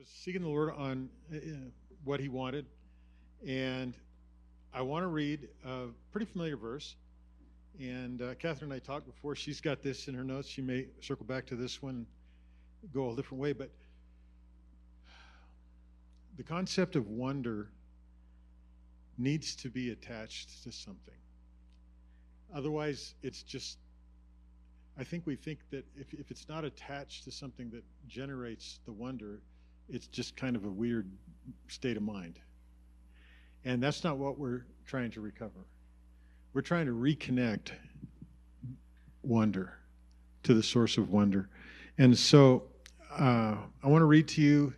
was seeking the Lord on what He wanted, and I want to read a pretty familiar verse. And Catherine and I talked before. She's got this in her notes. She may circle back to this one, go a different way. But the concept of wonder needs to be attached to something. Otherwise, it's just, I think we think that if it's not attached to something that generates the wonder, it's just kind of a weird state of mind. And that's not what we're trying to recover. We're trying to reconnect wonder to the source of wonder. And so I want to read to you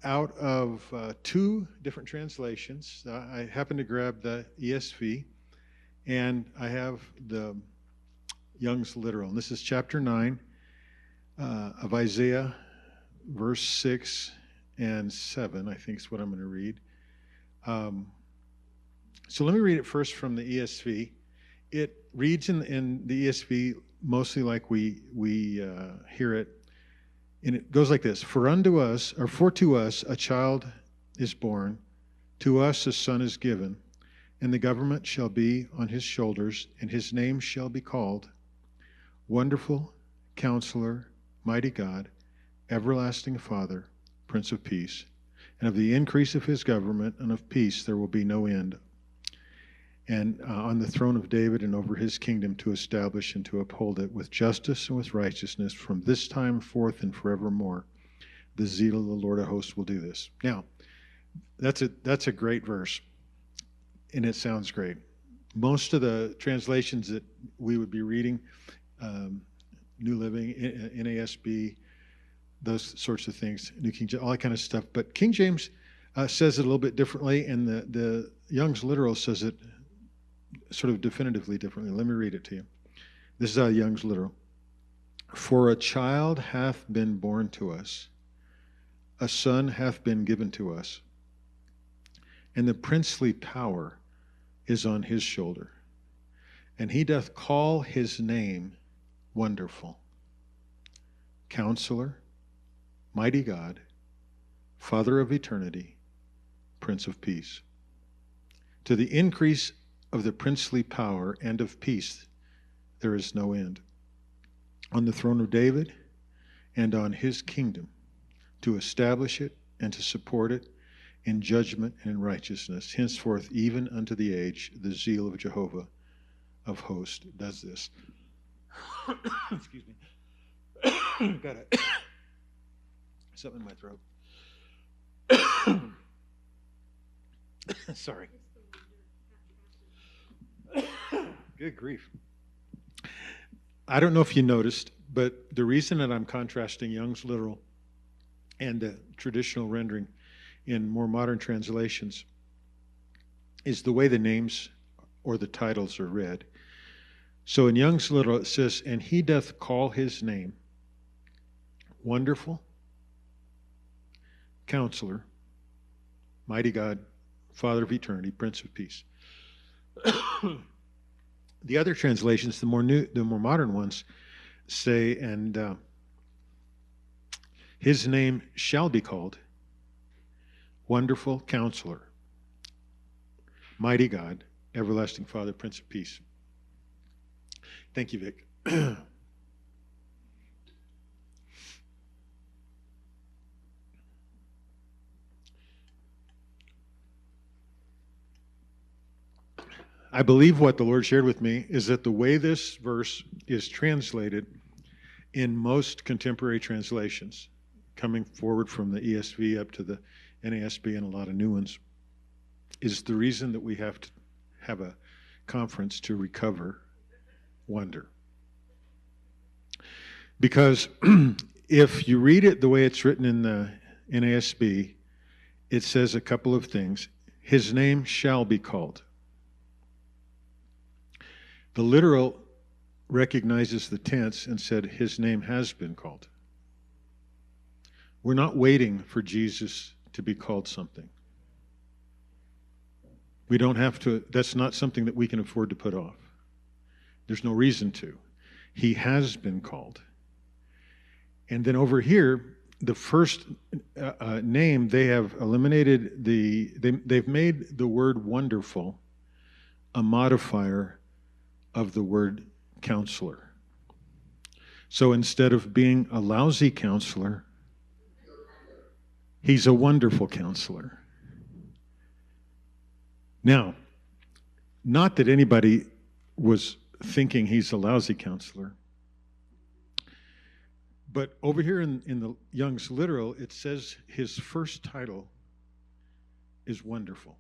out of two different translations. I happened to grab the ESV, and I have the Young's Literal. And this is chapter 9 of Isaiah, verse 6 and 7, I think is what I'm going to read. So let me read it first from the ESV. It reads in the ESV mostly like we hear it, and it goes like this: For to us a child is born, to us a son is given, and the government shall be on his shoulders, and his name shall be called Wonderful, Counselor, Mighty God, Everlasting Father, Prince of Peace. And of the increase of his government and of peace there will be no end. And on the throne of David and over his kingdom, to establish and to uphold it with justice and with righteousness from this time forth and forevermore. The zeal of the Lord of hosts will do this. Now, that's a great verse, and it sounds great. Most of the translations that we would be reading, New Living, NASB, those sorts of things, New King James, all that kind of stuff. But King James says it a little bit differently, and the Young's Literal says it sort of definitively differently. Let me read it to you. This is Young's Literal. For a child hath been born to us, a son hath been given to us, and the princely power is on his shoulder. And he doth call his name Wonderful, Counselor, Mighty God, Father of eternity, Prince of Peace. To the increase of the princely power and of peace there is no end. On the throne of David and on his kingdom, to establish it and to support it in judgment and in righteousness, henceforth even unto the age, the zeal of Jehovah of hosts does this. Excuse me. Got it. Something in my throat. Sorry. Good grief. I don't know if you noticed, but the reason that I'm contrasting Young's Literal and the traditional rendering in more modern translations is the way the names or the titles are read. So in Young's Literal it says, and he doth call his name Wonderful, Counselor, Mighty God, Father of eternity, Prince of Peace. The other translations, the more modern ones, say, and his name shall be called Wonderful Counselor, Mighty God, Everlasting Father, Prince of Peace. Thank you, Vic. I believe what the Lord shared with me is that the way this verse is translated in most contemporary translations, coming forward from the ESV up to the NASB and a lot of new ones, is the reason that we have to have a conference to recover wonder. Because if you read it the way it's written in the NASB, it says a couple of things. His name shall be called. The literal recognizes the tense and said, his name has been called. We're not waiting for Jesus to be called something. We don't have to, that's not something that we can afford to put off. There's no reason to. He has been called. And then over here, the first name, they have eliminated they've made the word wonderful a modifier of the word counselor. So instead of being a lousy counselor, he's a wonderful counselor. Now, not that anybody was thinking he's a lousy counselor, but over here in the Young's Literal, it says his first title is Wonderful.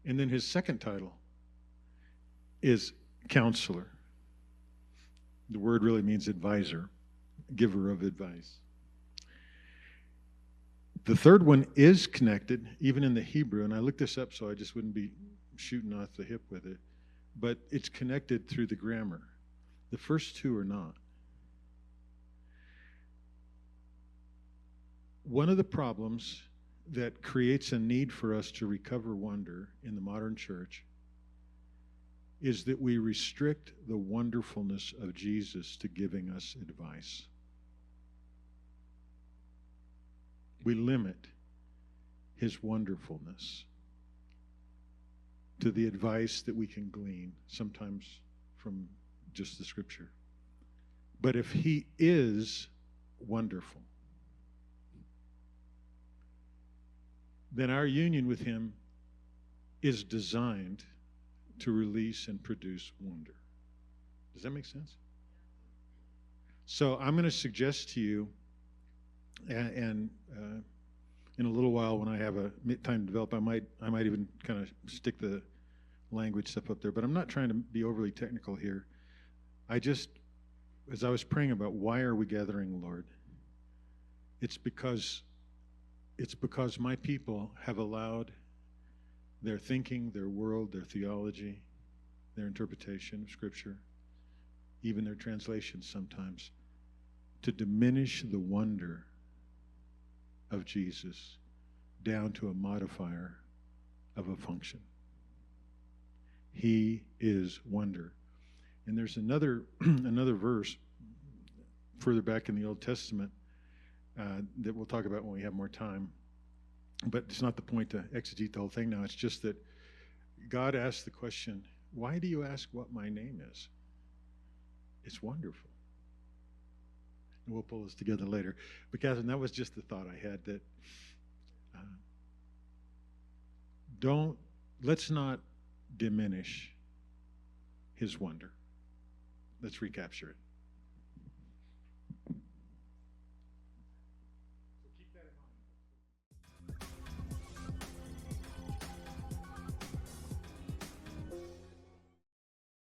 And then his second title is Counselor. The word really means advisor, giver of advice. The third one is connected, even in the Hebrew, and I looked this up so I just wouldn't be shooting off the hip with it, but it's connected through the grammar. The first two are not. One of the problems that creates a need for us to recover wonder in the modern church is that we restrict the wonderfulness of Jesus to giving us advice. We limit his wonderfulness to the advice that we can glean, sometimes from just the scripture. But if he is wonderful, then our union with him is designed to release and produce wonder. Does that make sense? So I'm going to suggest to you, and in a little while when I have a time to develop, I might even kind of stick the language stuff up there, but I'm not trying to be overly technical here. I just, as I was praying about why are we gathering, Lord, it's because my people have allowed their thinking, their world, their theology, their interpretation of Scripture, even their translations sometimes, to diminish the wonder of Jesus down to a modifier of a function. He is wonder. And there's another verse further back in the Old Testament that we'll talk about when we have more time. But it's not the point to exegete the whole thing now. It's just that God asked the question, why do you ask what my name is? It's wonderful. And we'll pull this together later. But Catherine, that was just the thought I had, that let's not diminish his wonder. Let's recapture it.